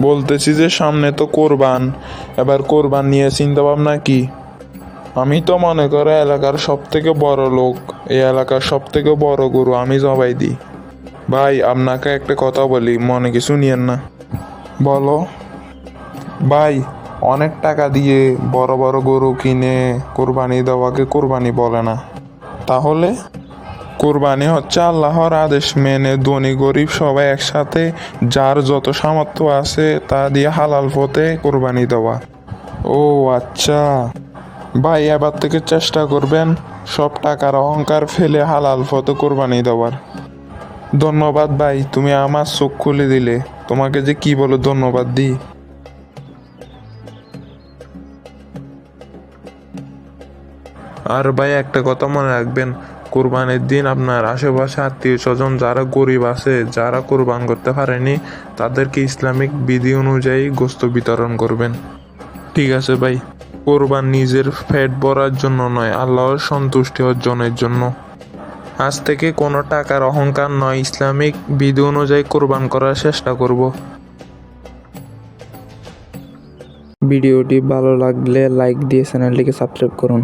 বলতেছি যে সামনে তো কোরবান, এবার কোরবান নিয়ে চিন্তা ভাবনা কি? আমি তো মনে করো এলাকার সব থেকে বড় লোক, এই এলাকার সব থেকে বড় গরু আমি জবাই দিই। ভাই আপনাকে একটা কথা বলি, মনে কিছু নিয়েন না। বলো। ভাই, অনেক টাকা দিয়ে বড় বড় গরু কিনে কোরবানি দেওয়াকে কোরবানি বলে না। তাহলে কোরবানি হচ্ছে আল্লাহর আদেশ মেনে ধনী গরিব সবাই একসাথে যার যত সামর্থ্য আছে তা দিয়ে হালাল পথে কোরবানি দেওয়া। ও আচ্ছা। ভাই এবার থেকে চেষ্টা করবেন সব টাকার অহংকার ফেলে হালাল পথে কোরবানি দেওয়ার। ধন্যবাদ ভাই, তুমি আমার চোখ খুলে দিলে। তোমাকে যে কি বলে ধন্যবাদ দিই। আর ভাই একটা কথা মনে রাখবেন, কোরবানির দিন আপনার আশেপাশে আত্মীয় স্বজন যারা গরিব আছে, যারা কোরবান করতে পারেনি, তাদেরকে ইসলামিক বিধি অনুযায়ী গোশত বিতরণ করবেন। ঠিক আছে ভাই। কোরবান নিজের পেট ভরার জন্য নয়, আল্লাহর সন্তুষ্টি অর্জনের জন্য। আজ থেকে কোনো টাকার অহংকার নয়, ইসলামিক বিধি অনুযায়ী কোরবান করার চেষ্টা করব। ভিডিওটি ভালো লাগলে লাইক দিয়ে চ্যানেলটিকে সাবস্ক্রাইব করুন।